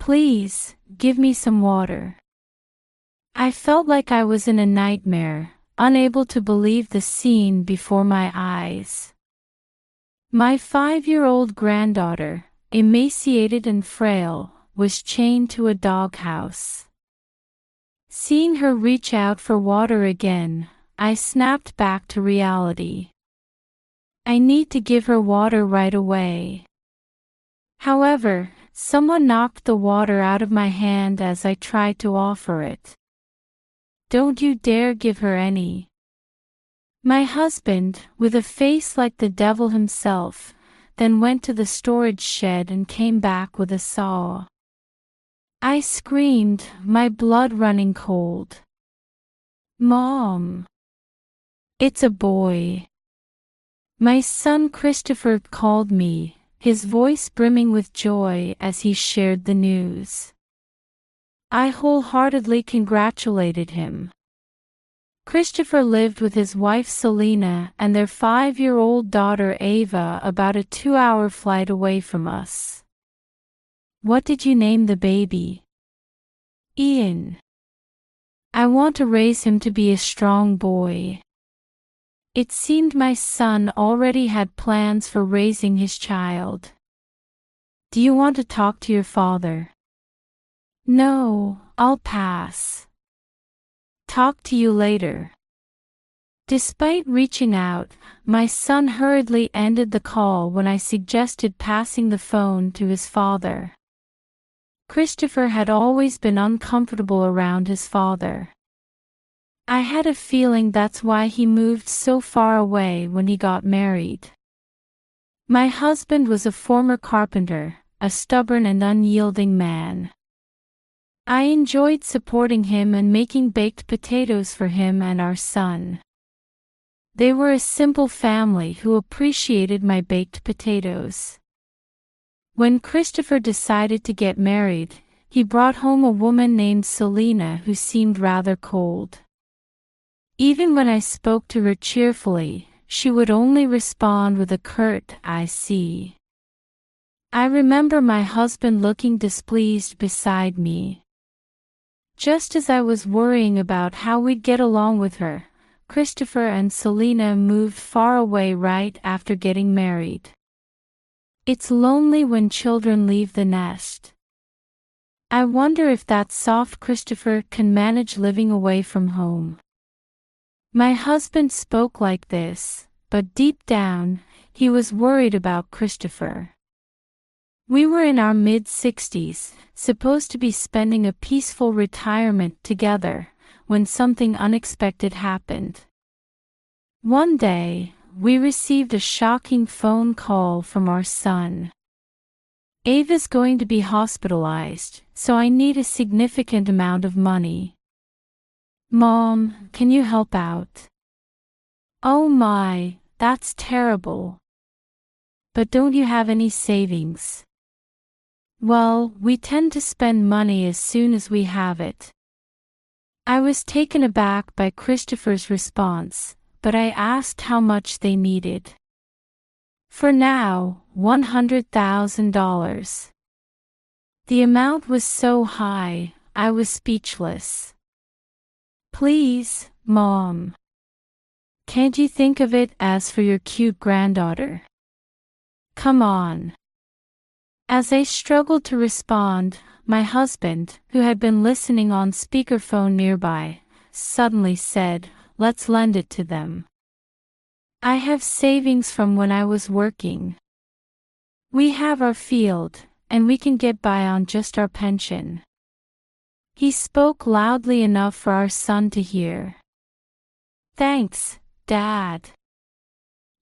Please, give me some water. I felt like I was in a nightmare, unable to believe the scene before my eyes. My 5-year-old granddaughter, emaciated and frail, was chained to a doghouse. Seeing her reach out for water again, I snapped back to reality. I need to give her water right away. However, someone knocked the water out of my hand as I tried to offer it. Don't you dare give her any. My husband, with a face like the devil himself, then went to the storage shed and came back with a saw. I screamed, my blood running cold. Mom! It's a boy. My son Christopher called me, his voice brimming with joy as he shared the news. I wholeheartedly congratulated him. Christopher lived with his wife Selena and their 5-year-old daughter Ava about a 2-hour flight away from us. What did you name the baby? Ian. I want to raise him to be a strong boy. It seemed my son already had plans for raising his child. Do you want to talk to your father? No, I'll pass. Talk to you later. Despite reaching out, my son hurriedly ended the call when I suggested passing the phone to his father. Christopher had always been uncomfortable around his father. I had a feeling that's why he moved so far away when he got married. My husband was a former carpenter, a stubborn and unyielding man. I enjoyed supporting him and making baked potatoes for him and our son. They were a simple family who appreciated my baked potatoes. When Christopher decided to get married, he brought home a woman named Selena who seemed rather cold. Even when I spoke to her cheerfully, she would only respond with a curt, "I see." I remember my husband looking displeased beside me. Just as I was worrying about how we'd get along with her, Christopher and Selena moved far away right after getting married. It's lonely when children leave the nest. I wonder if that soft Christopher can manage living away from home. My husband spoke like this, but deep down, he was worried about Christopher. We were in our mid-60s, supposed to be spending a peaceful retirement together, when something unexpected happened. One day, we received a shocking phone call from our son. Ava's going to be hospitalized, so I need a significant amount of money. Mom, can you help out? Oh my, that's terrible. But don't you have any savings? Well, we tend to spend money as soon as we have it. I was taken aback by Christopher's response, but I asked how much they needed. For now, $100,000. The amount was so high, I was speechless. Please, Mom. Can't you think of it as for your cute granddaughter? Come on. As I struggled to respond, my husband, who had been listening on speakerphone nearby, suddenly said, "Let's lend it to them. I have savings from when I was working. We have our field, and we can get by on just our pension." He spoke loudly enough for our son to hear. Thanks, Dad.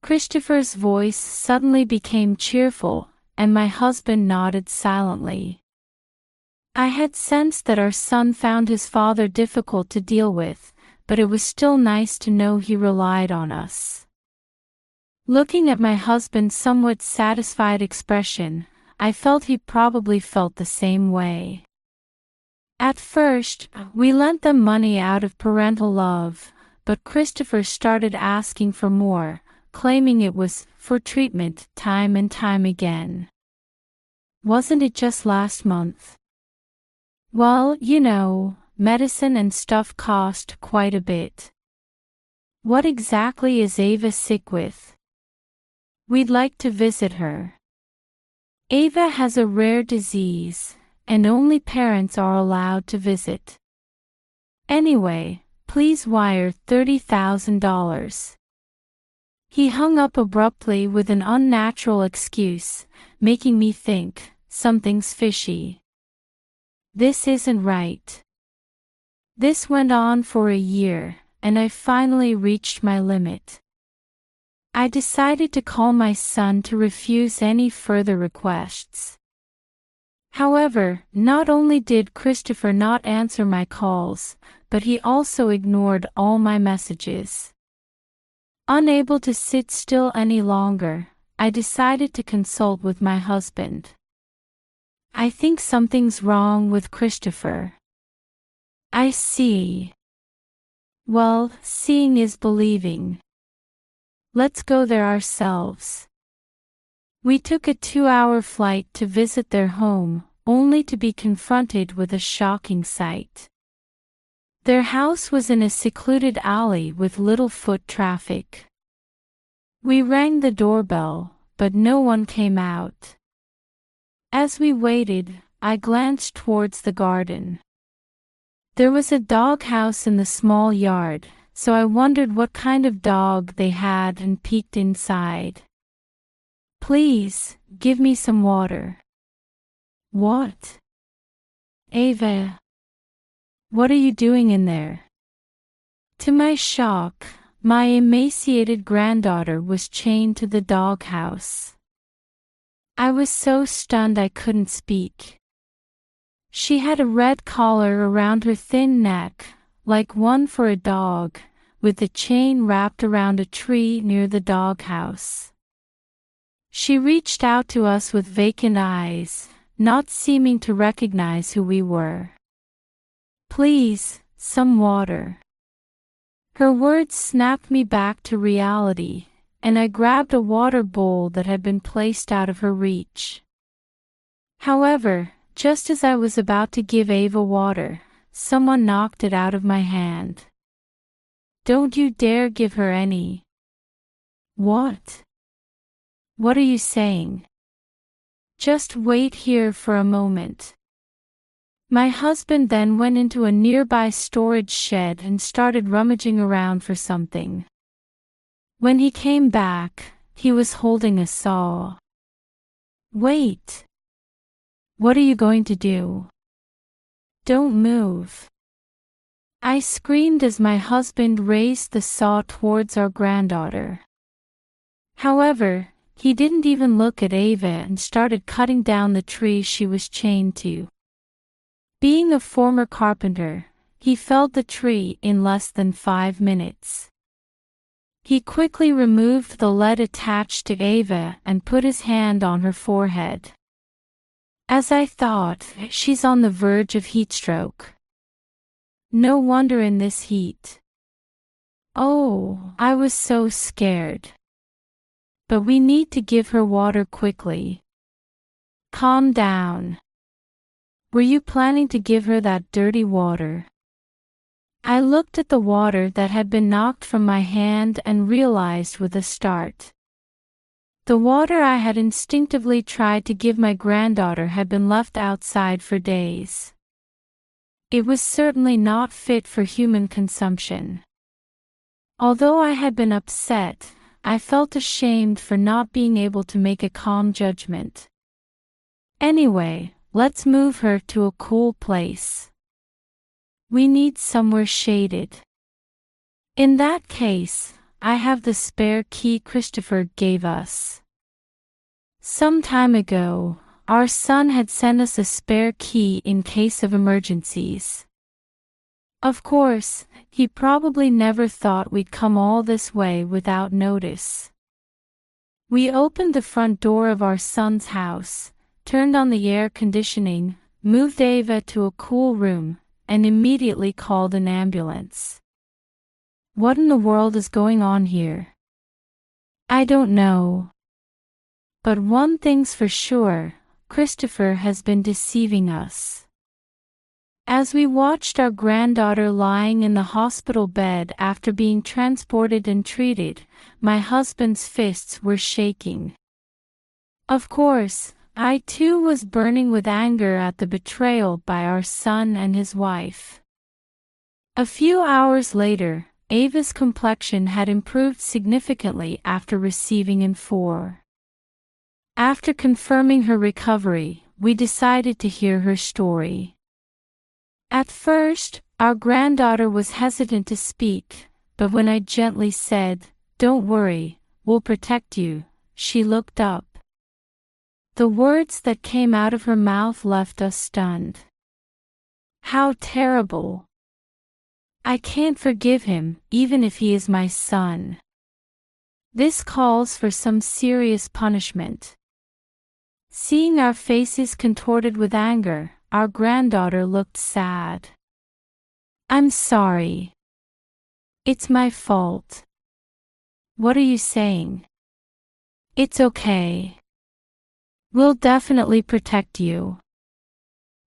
Christopher's voice suddenly became cheerful, and my husband nodded silently. I had sensed that our son found his father difficult to deal with, but it was still nice to know he relied on us. Looking at my husband's somewhat satisfied expression, I felt he probably felt the same way. At first, we lent them money out of parental love, but Christopher started asking for more, claiming it was for treatment time and time again. Wasn't it just last month? Well, medicine and stuff cost quite a bit. What exactly is Ava sick with? We'd like to visit her. Ava has a rare disease, and only parents are allowed to visit. Anyway, please wire $30,000. He hung up abruptly with an unnatural excuse, making me think, something's fishy. This isn't right. This went on for a year, and I finally reached my limit. I decided to call my son to refuse any further requests. However, not only did Christopher not answer my calls, but he also ignored all my messages. Unable to sit still any longer, I decided to consult with my husband. I think something's wrong with Christopher. I see. Well, seeing is believing. Let's go there ourselves. We took a 2-hour flight to visit their home, only to be confronted with a shocking sight. Their house was in a secluded alley with little foot traffic. We rang the doorbell, but no one came out. As we waited, I glanced towards the garden. There was a doghouse in the small yard, so I wondered what kind of dog they had and peeked inside. Please, give me some water. What? Ava. What are you doing in there? To my shock, my emaciated granddaughter was chained to the doghouse. I was so stunned I couldn't speak. She had a red collar around her thin neck, like one for a dog, with the chain wrapped around a tree near the doghouse. She reached out to us with vacant eyes, not seeming to recognize who we were. Please, some water. Her words snapped me back to reality, and I grabbed a water bowl that had been placed out of her reach. However, just as I was about to give Ava water, someone knocked it out of my hand. Don't you dare give her any. What? What are you saying? Just wait here for a moment. My husband then went into a nearby storage shed and started rummaging around for something. When he came back, he was holding a saw. Wait. What are you going to do? Don't move. I screamed as my husband raised the saw towards our granddaughter. However, he didn't even look at Ava and started cutting down the tree she was chained to. Being a former carpenter, he felled the tree in less than 5 minutes. He quickly removed the lead attached to Ava and put his hand on her forehead. As I thought, she's on the verge of heatstroke. No wonder in this heat. Oh, I was so scared. But we need to give her water quickly. Calm down. Were you planning to give her that dirty water? I looked at the water that had been knocked from my hand and realized with a start. The water I had instinctively tried to give my granddaughter had been left outside for days. It was certainly not fit for human consumption. Although I had been upset, I felt ashamed for not being able to make a calm judgment. Anyway, let's move her to a cool place. We need somewhere shaded. In that case, I have the spare key Christopher gave us. Some time ago, our son had sent us a spare key in case of emergencies. Of course, he probably never thought we'd come all this way without notice. We opened the front door of our son's house, turned on the air conditioning, moved Ava to a cool room, and immediately called an ambulance. What in the world is going on here? I don't know. But one thing's for sure, Christopher has been deceiving us. As we watched our granddaughter lying in the hospital bed after being transported and treated, my husband's fists were shaking. Of course, I too was burning with anger at the betrayal by our son and his wife. A few hours later, Ava's complexion had improved significantly after receiving IN4. After confirming her recovery, we decided to hear her story. At first, our granddaughter was hesitant to speak, but when I gently said, "Don't worry, we'll protect you," she looked up. The words that came out of her mouth left us stunned. "How terrible! I can't forgive him, even if he is my son. This calls for some serious punishment." Seeing our faces contorted with anger, our granddaughter looked sad. "I'm sorry. It's my fault." "What are you saying?" "It's okay. We'll definitely protect you."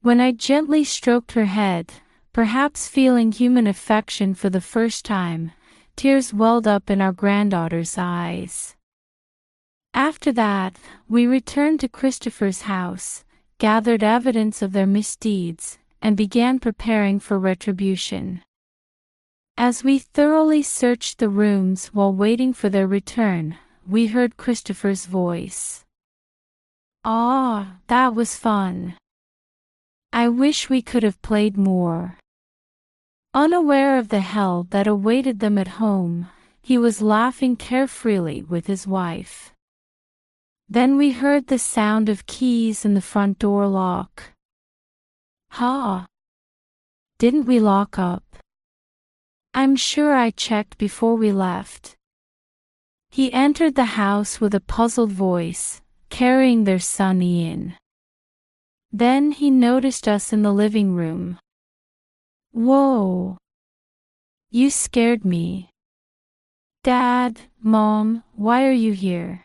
When I gently stroked her head, perhaps feeling human affection for the first time, tears welled up in our granddaughter's eyes. After that, we returned to Christopher's house, gathered evidence of their misdeeds, and began preparing for retribution. As we thoroughly searched the rooms while waiting for their return, we heard Christopher's voice. "Ah, that was fun. I wish we could have played more." Unaware of the hell that awaited them at home, he was laughing carefreely with his wife. Then we heard the sound of keys in the front door lock. "Ha! Didn't we lock up? I'm sure I checked before we left." He entered the house with a puzzled voice, carrying their son Ian. Then he noticed us in the living room. "Whoa! You scared me. Dad, Mom, why are you here?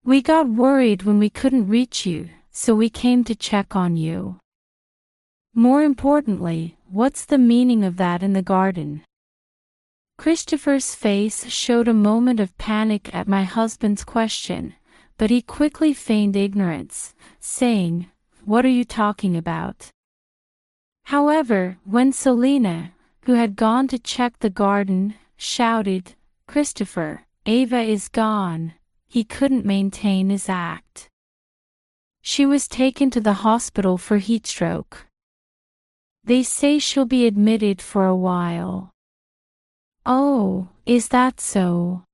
We got worried when we couldn't reach you, so we came to check on you. More importantly, what's the meaning of that in the garden?" Christopher's face showed a moment of panic at my husband's question, but he quickly feigned ignorance, saying, "What are you talking about?" However, when Selena, who had gone to check the garden, shouted, "Christopher, Ava is gone," he couldn't maintain his act. "She was taken to the hospital for heatstroke. They say she'll be admitted for a while." "Oh, is that so?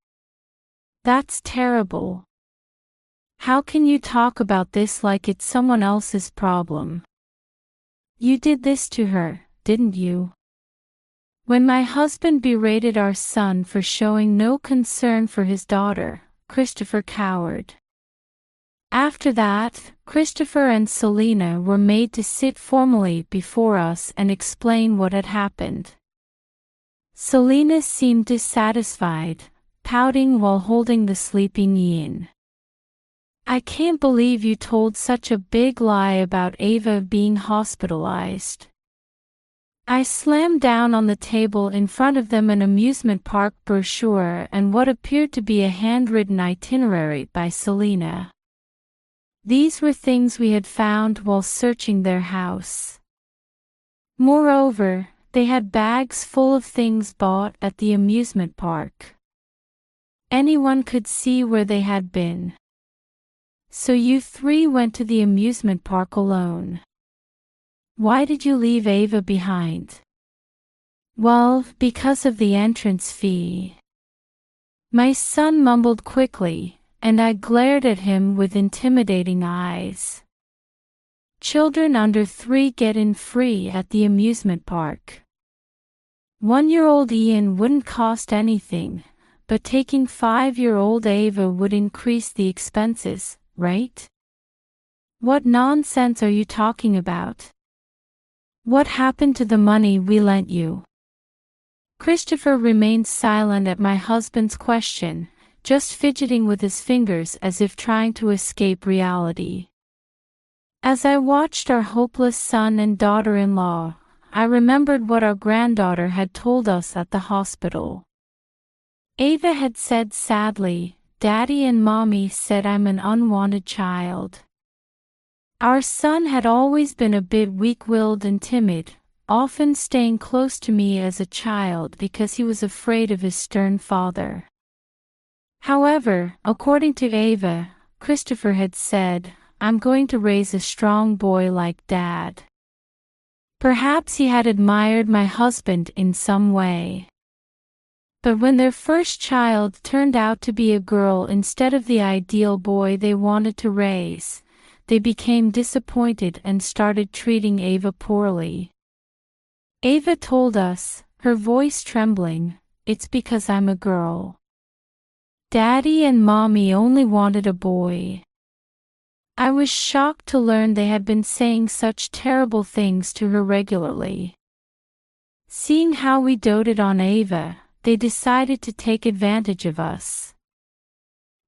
That's terrible. How can you talk about this like it's someone else's problem? You did this to her, didn't you?" When my husband berated our son for showing no concern for his daughter, Christopher cowered. After that, Christopher and Selena were made to sit formally before us and explain what had happened. Selena seemed dissatisfied, pouting while holding the sleeping Ian. "I can't believe you told such a big lie about Ava being hospitalized." I slammed down on the table in front of them an amusement park brochure and what appeared to be a handwritten itinerary by Selena. These were things we had found while searching their house. Moreover, they had bags full of things bought at the amusement park. Anyone could see where they had been. "So you three went to the amusement park alone. Why did you leave Ava behind?" "Well, because of the entrance fee." My son mumbled quickly, and I glared at him with intimidating eyes. Children under 3 get in free at the amusement park. 1-year-old Ian wouldn't cost anything, but taking 5-year-old Ava would increase the expenses, right? What nonsense are you talking about? What happened to the money we lent you?" Christopher remained silent at my husband's question, just fidgeting with his fingers as if trying to escape reality. As I watched our hopeless son and daughter-in-law, I remembered what our granddaughter had told us at the hospital. Ava had said sadly, "Daddy and Mommy said I'm an unwanted child." Our son had always been a bit weak-willed and timid, often staying close to me as a child because he was afraid of his stern father. However, according to Ava, Christopher had said, "I'm going to raise a strong boy like Dad." Perhaps he had admired my husband in some way. But when their first child turned out to be a girl instead of the ideal boy they wanted to raise, they became disappointed and started treating Ava poorly. Ava told us, her voice trembling, "It's because I'm a girl. Daddy and Mommy only wanted a boy." I was shocked to learn they had been saying such terrible things to her regularly. Seeing how we doted on Ava, they decided to take advantage of us.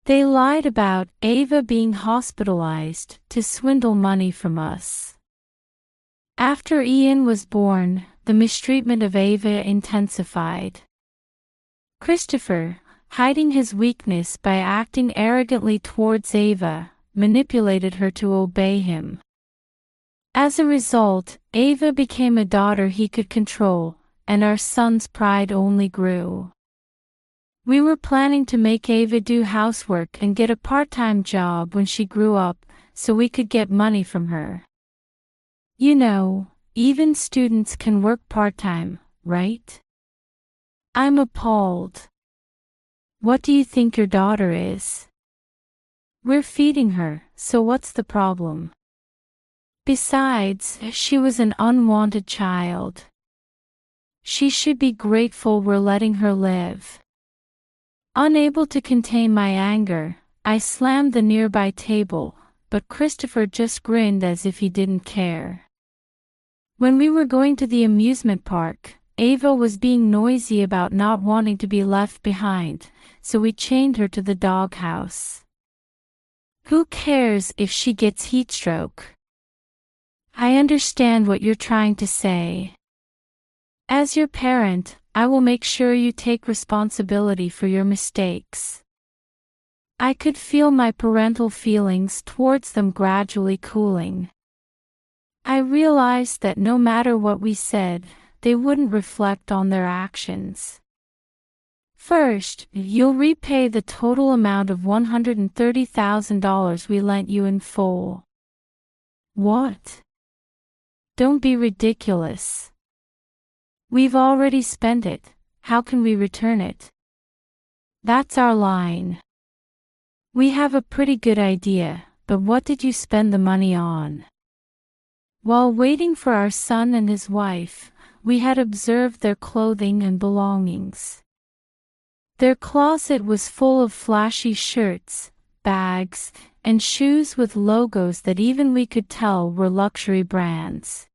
They lied about Ava being hospitalized to swindle money from us. After Ian was born, the mistreatment of Ava intensified. Christopher, hiding his weakness by acting arrogantly towards Ava, manipulated her to obey him. As a result, Ava became a daughter he could control, and our son's pride only grew. We were planning to make Ava do housework and get a part-time job when she grew up, so we could get money from her. You know, even students can work part-time, right? I'm appalled. What do you think your daughter is? We're feeding her, so what's the problem? Besides, she was an unwanted child. She should be grateful we're letting her live. Unable to contain my anger, I slammed the nearby table, but Christopher just grinned as if he didn't care. When we were going to the amusement park, Ava was being noisy about not wanting to be left behind, so we chained her to the doghouse. Who cares if she gets heat stroke? I understand what you're trying to say. As your parent, I will make sure you take responsibility for your mistakes. I could feel my parental feelings towards them gradually cooling. I realized that no matter what we said, they wouldn't reflect on their actions. First, you'll repay the total amount of $130,000 we lent you in full. What? Don't be ridiculous. We've already spent it. How can we return it? That's our line. We have a pretty good idea, but what did you spend the money on? While waiting for our son and his wife, we had observed their clothing and belongings. Their closet was full of flashy shirts, bags, and shoes with logos that even we could tell were luxury brands.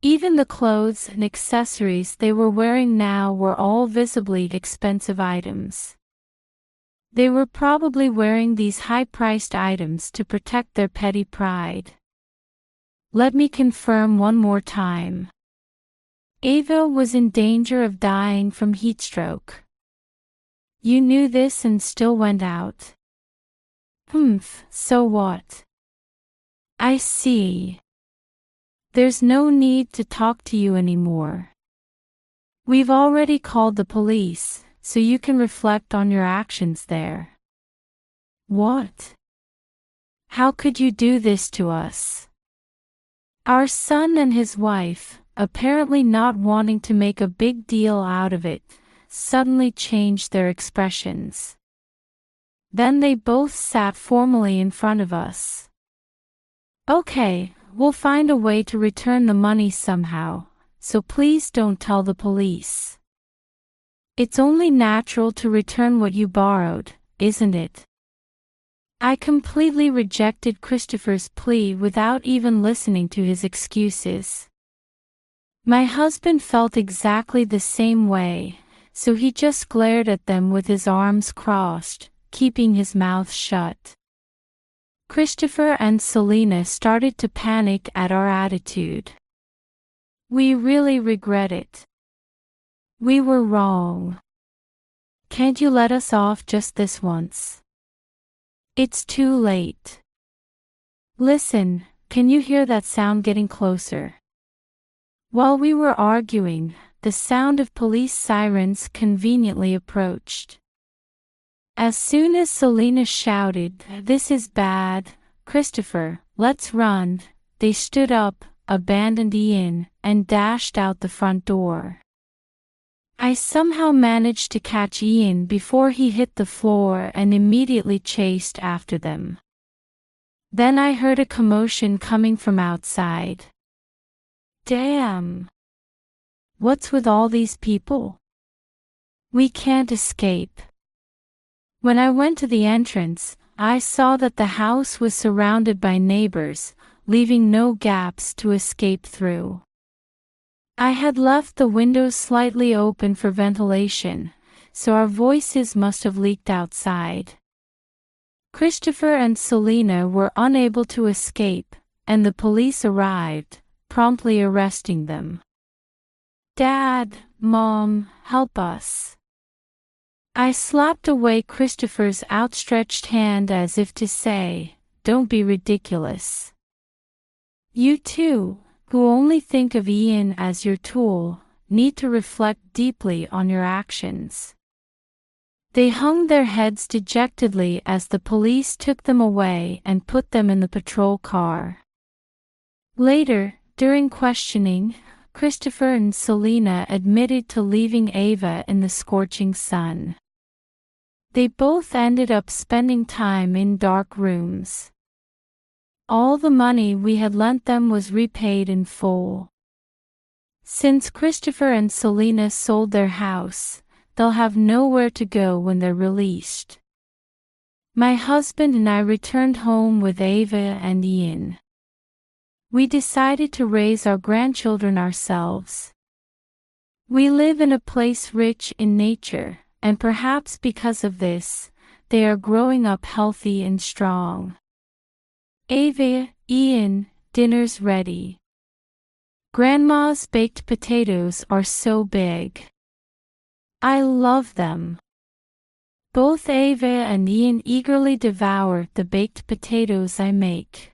Even the clothes and accessories they were wearing now were all visibly expensive items. They were probably wearing these high-priced items to protect their petty pride. Let me confirm one more time. Ava was in danger of dying from heat stroke. You knew this and still went out. So what? I see. There's no need to talk to you anymore. We've already called the police, so you can reflect on your actions there. What? How could you do this to us? Our son and his wife, apparently not wanting to make a big deal out of it, suddenly changed their expressions. Then they both sat formally in front of us. Okay, we'll find a way to return the money somehow, so please don't tell the police. It's only natural to return what you borrowed, isn't it? I completely rejected Christopher's plea without even listening to his excuses. My husband felt exactly the same way, so he just glared at them with his arms crossed, keeping his mouth shut. Christopher and Selena started to panic at our attitude. We really regret it. We were wrong. Can't you let us off just this once? It's too late. Listen, can you hear that sound getting closer? While we were arguing, the sound of police sirens conveniently approached. As soon as Selena shouted, "This is bad, Christopher, let's run," they stood up, abandoned Ian, and dashed out the front door. I somehow managed to catch Ian before he hit the floor and immediately chased after them. Then I heard a commotion coming from outside. Damn! What's with all these people? We can't escape. When I went to the entrance, I saw that the house was surrounded by neighbors, leaving no gaps to escape through. I had left the windows slightly open for ventilation, so our voices must have leaked outside. Christopher and Selena were unable to escape, and the police arrived, promptly arresting them. "Dad, Mom, help us." I slapped away Christopher's outstretched hand as if to say, "Don't be ridiculous. You too, who only think of Ian as your tool, need to reflect deeply on your actions." They hung their heads dejectedly as the police took them away and put them in the patrol car. Later, during questioning, Christopher and Selena admitted to leaving Ava in the scorching sun. They both ended up spending time in dark rooms. All the money we had lent them was repaid in full. Since Christopher and Selena sold their house, they'll have nowhere to go when they're released. My husband and I returned home with Ava and Ian. We decided to raise our grandchildren ourselves. We live in a place rich in nature, and perhaps because of this, they are growing up healthy and strong. Ava, Ian, dinner's ready. Grandma's baked potatoes are so big. I love them. Both Ava and Ian eagerly devour the baked potatoes I make.